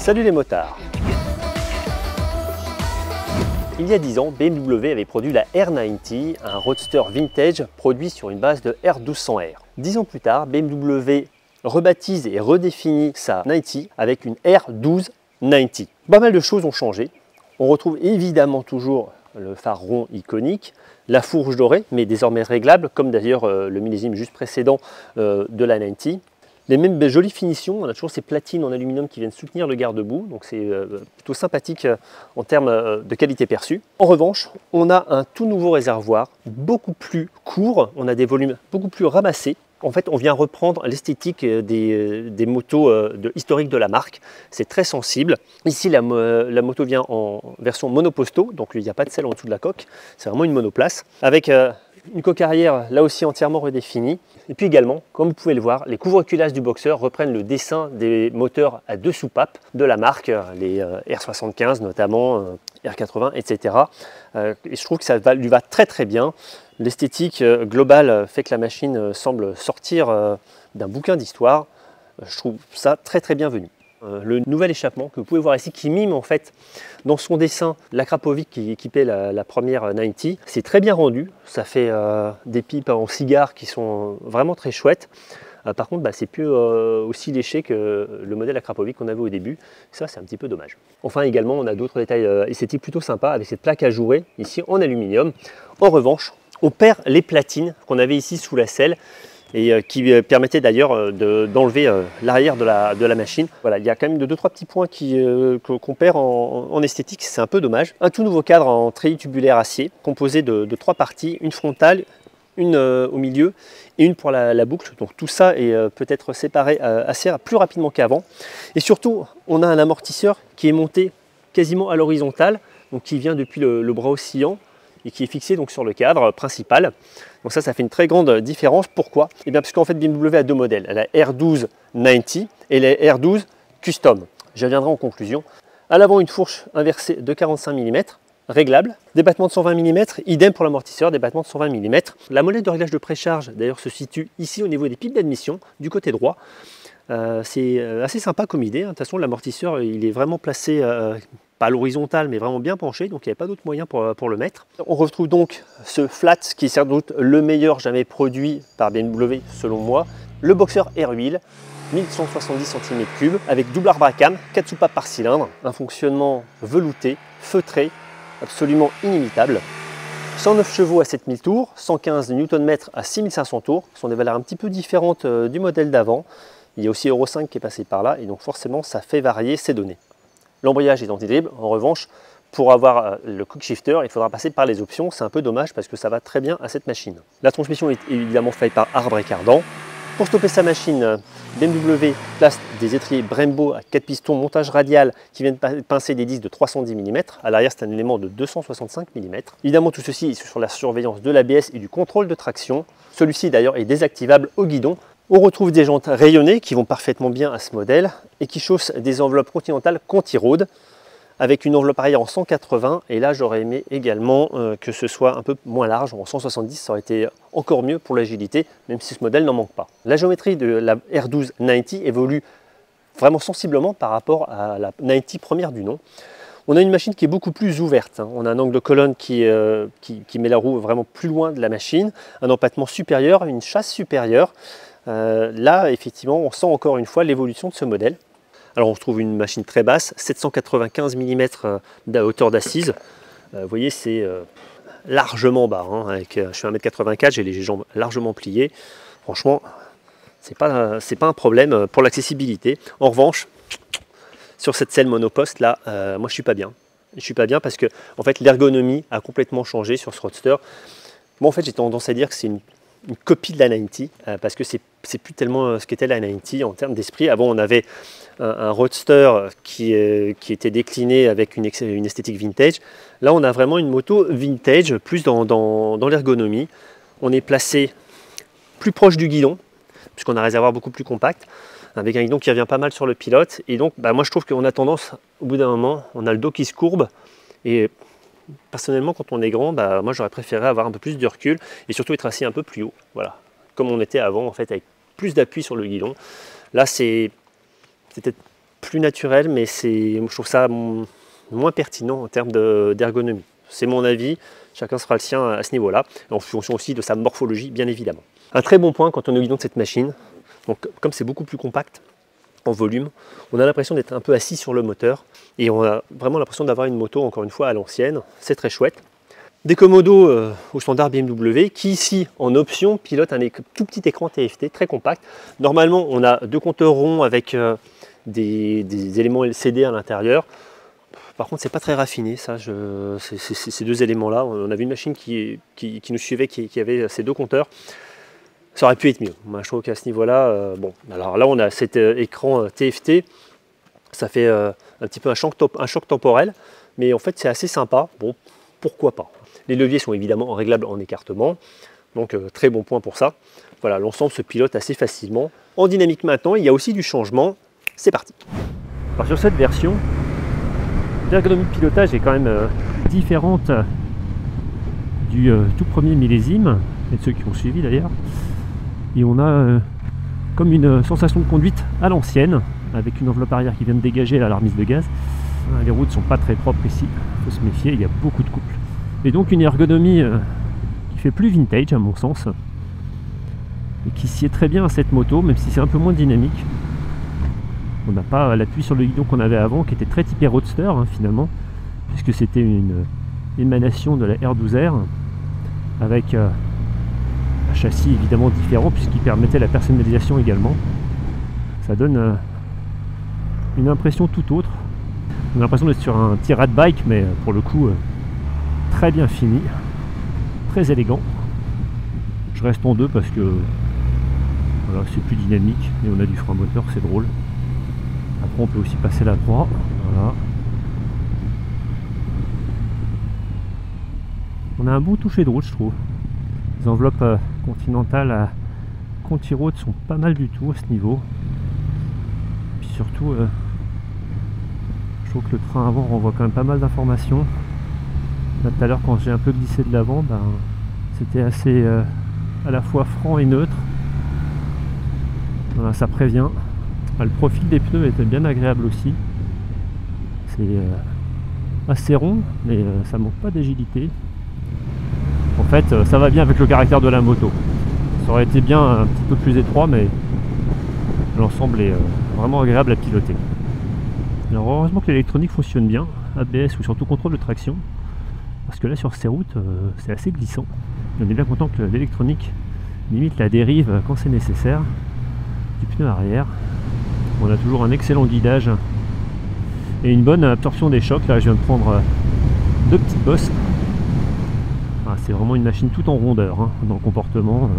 Salut les motards! Il y a 10 ans, BMW avait produit la R90, un roadster vintage produit sur une base de R1200R. 10 ans plus tard, BMW rebaptise et redéfinit sa 90 avec une R1290. Pas mal de choses ont changé. On retrouve évidemment toujours le phare rond iconique, la fourche dorée, mais désormais réglable, comme d'ailleurs le millésime juste précédent de la 90. Les mêmes jolies finitions, on a toujours ces platines en aluminium qui viennent soutenir le garde-boue, donc c'est plutôt sympathique en termes de qualité perçue. En revanche, on a un tout nouveau réservoir, beaucoup plus court, on a des volumes beaucoup plus ramassés. En fait, on vient reprendre l'esthétique des motos historiques de la marque. C'est très sensible. Ici, la moto vient en version monoposto, donc il n'y a pas de selle en dessous de la coque. C'est vraiment une monoplace, avec une coque arrière là aussi entièrement redéfinie. Et puis également, comme vous pouvez le voir, les couvre-culages du boxer reprennent le dessin des moteurs à 2 soupapes de la marque, les R75 notamment, R80, etc. Et je trouve que ça lui va très très bien. L'esthétique globale fait que la machine semble sortir d'un bouquin d'histoire. Je trouve ça très très bienvenu. Le nouvel échappement que vous pouvez voir ici qui mime en fait dans son dessin la Krapovic qui équipait la première 90. C'est très bien rendu, ça fait des pipes en cigare qui sont vraiment très chouettes. Par contre, c'est plus aussi léché que le modèle Krapovic qu'on avait au début. Ça, c'est un petit peu dommage. Enfin, également, on a d'autres détails esthétiques plutôt sympas avec cette plaque ajourée ici en aluminium. En revanche, on perd les platines qu'on avait ici sous la selle et qui permettaient d'ailleurs d'enlever l'arrière de la machine. Voilà, il y a quand même 2-3 petits points qu'on perd en esthétique, c'est un peu dommage. Un tout nouveau cadre en treillis tubulaire acier composé de 3 parties, une frontale, une au milieu et une pour la boucle. Donc tout ça peut être séparé plus rapidement qu'avant. Et surtout, on a un amortisseur qui est monté quasiment à l'horizontale, donc qui vient depuis le bras oscillant et qui est fixé donc sur le cadre principal. Donc ça fait une très grande différence. Pourquoi? Eh bien parce qu'en fait BMW a 2 modèles, la R1290 et la R12 Custom. J'y reviendrai en conclusion. À l'avant, une fourche inversée de 45 mm, réglable, débattement de 120 mm, idem pour l'amortisseur, débattement de 120 mm. La molette de réglage de précharge d'ailleurs se situe ici au niveau des pipes d'admission, du côté droit. C'est assez sympa comme idée. De toute façon, l'amortisseur il est vraiment placé pas à l'horizontale mais vraiment bien penché, donc il n'y avait pas d'autre moyen pour le mettre. On retrouve donc ce flat qui est sans doute le meilleur jamais produit par BMW selon moi, le boxer Air Wheel, 1170 cm3 avec double arbre à cam, 4 soupapes par cylindre, un fonctionnement velouté, feutré, absolument inimitable. 109 chevaux à 7000 tours, 115 Nm à 6500 tours, ce sont des valeurs un petit peu différentes du modèle d'avant. Il y a aussi Euro 5 qui est passé par là et donc forcément ça fait varier ces données. L'embrayage est anti-dribble, en revanche pour avoir le quick shifter il faudra passer par les options, c'est un peu dommage parce que ça va très bien à cette machine. La transmission est évidemment faite par arbre et cardan. Pour stopper sa machine, BMW place des étriers Brembo à 4 pistons montage radial qui viennent pincer des disques de 310 mm. À l'arrière, c'est un élément de 265 mm. Évidemment, tout ceci est sur la surveillance de l'ABS et du contrôle de traction. Celui-ci d'ailleurs est désactivable au guidon. On retrouve des jantes rayonnées qui vont parfaitement bien à ce modèle et qui chaussent des enveloppes continentales Conti Road avec une enveloppe arrière en 180 et là j'aurais aimé également que ce soit un peu moins large, en 170 ça aurait été encore mieux pour l'agilité même si ce modèle n'en manque pas. La géométrie de la R1290 évolue vraiment sensiblement par rapport à la 90 première du nom. On a une machine qui est beaucoup plus ouverte, on a un angle de colonne qui met la roue vraiment plus loin de la machine, un empattement supérieur, une chasse supérieure. Là effectivement on sent encore une fois l'évolution de ce modèle. Alors on retrouve une machine très basse, 795 mm de hauteur d'assise. Vous voyez c'est largement bas, je suis 1,84 m, j'ai les jambes largement pliées. Franchement, c'est pas un problème pour l'accessibilité. En revanche, sur cette selle monoposte là, moi je suis pas bien. Je suis pas bien parce que en fait l'ergonomie a complètement changé sur ce roadster. Moi en fait j'ai tendance à dire que c'est une copie de la 90 parce que c'est plus tellement ce qu'était la 90 en termes d'esprit. Avant on avait un roadster qui était décliné avec une esthétique vintage. Là on a vraiment une moto vintage plus dans l'ergonomie. On est placé plus proche du guidon puisqu'on a un réservoir beaucoup plus compact avec un guidon qui revient pas mal sur le pilote et donc moi je trouve qu'on a tendance au bout d'un moment on a le dos qui se courbe et personnellement quand on est grand moi j'aurais préféré avoir un peu plus de recul et surtout être assis un peu plus haut, voilà, comme on était avant en fait avec plus d'appui sur le guidon. Là c'est peut-être plus naturel, mais je trouve ça moins pertinent en termes d'ergonomie. C'est mon avis, chacun sera le sien à ce niveau-là, en fonction aussi de sa morphologie, bien évidemment. Un très bon point quand on est au guidon de cette machine, donc comme c'est beaucoup plus compact en volume, on a l'impression d'être un peu assis sur le moteur et on a vraiment l'impression d'avoir une moto, encore une fois, à l'ancienne. C'est très chouette. Des commodos au standard BMW qui ici en option pilote un tout petit écran TFT très compact. Normalement on a deux compteurs ronds avec des éléments LCD à l'intérieur. Par contre c'est pas très raffiné ça, ces deux éléments là. On avait une machine qui nous suivait qui avait ces deux compteurs. Ça aurait pu être mieux. Moi, je trouve qu'à ce niveau là, bon, alors là on a cet écran TFT, ça fait un petit peu un choc temporel, mais en fait c'est assez sympa, bon pourquoi pas. Les leviers sont évidemment réglables en écartement, donc très bon point pour ça. Voilà, l'ensemble se pilote assez facilement. En dynamique maintenant, il y a aussi du changement. C'est parti. Alors sur cette version, l'ergonomie de pilotage est quand même différente du tout premier millésime, et de ceux qui ont suivi d'ailleurs. Et on a comme une sensation de conduite à l'ancienne, avec une enveloppe arrière qui vient de dégager la remise de gaz. Les routes sont pas très propres ici, il faut se méfier, il y a beaucoup de couples. Et donc une ergonomie qui fait plus vintage à mon sens, et qui sied très bien à cette moto, même si c'est un peu moins dynamique. On n'a pas l'appui sur le guidon qu'on avait avant, qui était très typé roadster hein, finalement, puisque c'était une émanation de la R12R, avec un châssis évidemment différent, puisqu'il permettait la personnalisation également. Ça donne une impression tout autre. On a l'impression d'être sur un petit rat bike, mais pour le coup très bien fini, très élégant. Je reste en deux parce que voilà, c'est plus dynamique et on a du frein moteur, c'est drôle. Après on peut aussi passer la 3, voilà. On a un bon toucher de route je trouve. Les enveloppes continentales à Conti Road sont pas mal du tout à ce niveau. Puis surtout je trouve que le frein avant renvoie quand même pas mal d'informations. Là, tout à l'heure quand j'ai un peu glissé de l'avant, ben, c'était assez à la fois franc et neutre. Voilà, ça prévient. Le profil des pneus était bien agréable aussi. C'est assez rond, mais ça manque pas d'agilité. En fait, ça va bien avec le caractère de la moto. Ça aurait été bien un petit peu plus étroit, mais l'ensemble est vraiment agréable à piloter. Alors heureusement que l'électronique fonctionne bien, ABS ou surtout contrôle de traction. Parce que là sur ces routes c'est assez glissant. On est bien content que l'électronique limite la dérive quand c'est nécessaire du pneu arrière. On a toujours un excellent guidage et une bonne absorption des chocs. Là je viens de prendre deux petites bosses. Ah, c'est vraiment une machine tout en rondeur hein, dans le comportement.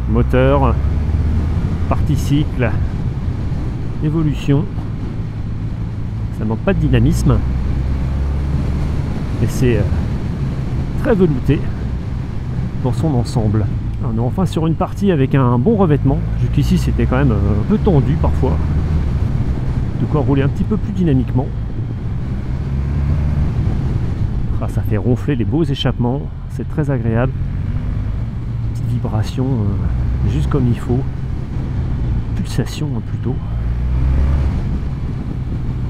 Moteur, partie cycle, évolution. Ça manque pas de dynamisme. Et c'est très velouté dans son ensemble. On est enfin sur une partie avec un bon revêtement. Jusqu'ici c'était quand même un peu tendu parfois. De quoi rouler un petit peu plus dynamiquement. Ah, ça fait ronfler les beaux échappements, c'est très agréable. Petite vibration juste comme il faut. Pulsation plutôt.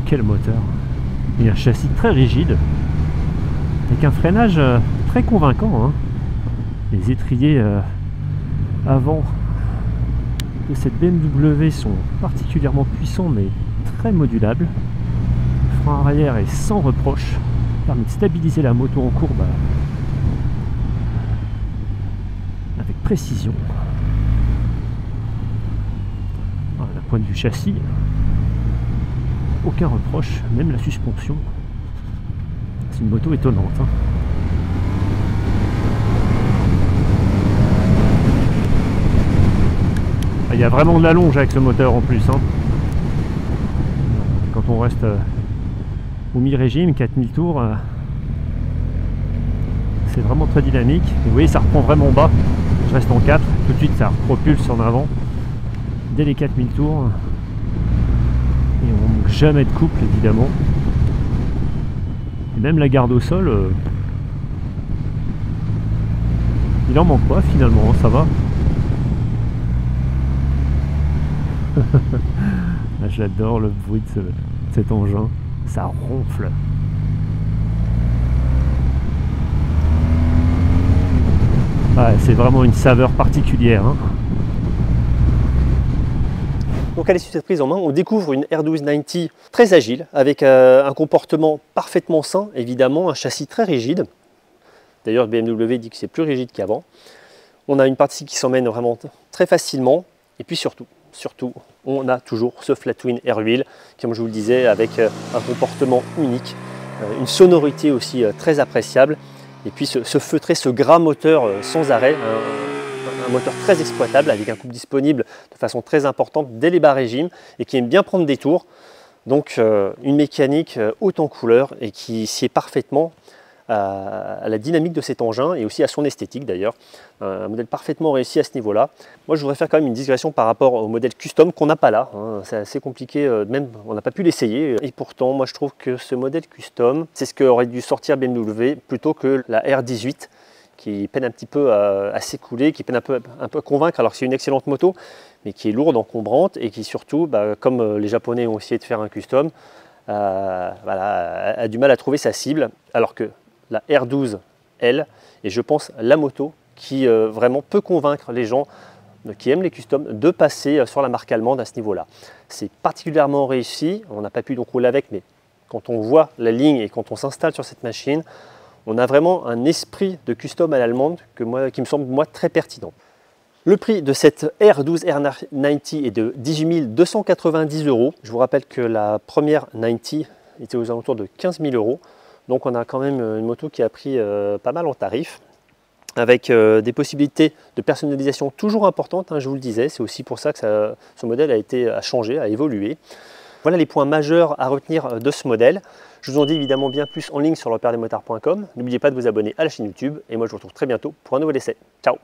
Quel moteur. Et un châssis très rigide. Avec un freinage très convaincant hein. Les étriers avant de cette BMW sont particulièrement puissants mais très modulables. Le frein arrière est sans reproche, permet de stabiliser la moto en courbe avec précision. Voilà, d'un point de vue châssis, aucun reproche, même la suspension. C'est une moto étonnante. Hein. Il y a vraiment de la longe avec ce moteur en plus. Hein. Quand on reste au mi-régime, 4000 tours, c'est vraiment très dynamique. Et vous voyez, ça reprend vraiment bas. Je reste en 4, tout de suite ça propulse en avant dès les 4000 tours. Et on manque jamais de couple évidemment. Et même la garde au sol, il en manque pas finalement, ça va. J'adore le bruit de cet engin, ça ronfle. Ouais, c'est vraiment une saveur particulière, hein. Donc à l'issue de cette prise en main, on découvre une R1290 très agile, avec un comportement parfaitement sain, évidemment, un châssis très rigide. D'ailleurs, BMW dit que c'est plus rigide qu'avant. On a une partie qui s'emmène vraiment très facilement. Et puis surtout, on a toujours ce flat twin air wheel, comme je vous le disais, avec un comportement unique, une sonorité aussi très appréciable. Et puis ce feutré, ce gras moteur sans arrêt, un moteur très exploitable avec un couple disponible de façon très importante dès les bas régimes et qui aime bien prendre des tours. Donc une mécanique haute en couleur et qui sied parfaitement à la dynamique de cet engin et aussi à son esthétique d'ailleurs. Un modèle parfaitement réussi à ce niveau-là. Moi je voudrais faire quand même une digression par rapport au modèle custom qu'on n'a pas là. Hein. C'est assez compliqué, même on n'a pas pu l'essayer. Et pourtant moi je trouve que ce modèle custom, c'est ce qu'aurait dû sortir BMW plutôt que la R18 qui peine un petit peu à s'écouler, qui peine un peu à convaincre alors que c'est une excellente moto, mais qui est lourde, encombrante et qui surtout, comme les Japonais ont essayé de faire un custom, a du mal à trouver sa cible, alors que la R12, elle, est je pense la moto qui vraiment peut convaincre les gens qui aiment les customs de passer sur la marque allemande à ce niveau-là. C'est particulièrement réussi, on n'a pas pu donc rouler avec, mais quand on voit la ligne et quand on s'installe sur cette machine, on a vraiment un esprit de custom à l'allemande qui me semble moi très pertinent. Le prix de cette R12 R90 est de 18 290 €. Je vous rappelle que la première 90 était aux alentours de 15 000 €. Donc on a quand même une moto qui a pris pas mal en tarif, avec des possibilités de personnalisation toujours importantes, hein, je vous le disais. C'est aussi pour ça que ce modèle a changé, a évolué. Voilà les points majeurs à retenir de ce modèle. Je vous en dis évidemment bien plus en ligne sur lepairedesmotards.com. N'oubliez pas de vous abonner à la chaîne YouTube et moi je vous retrouve très bientôt pour un nouvel essai. Ciao!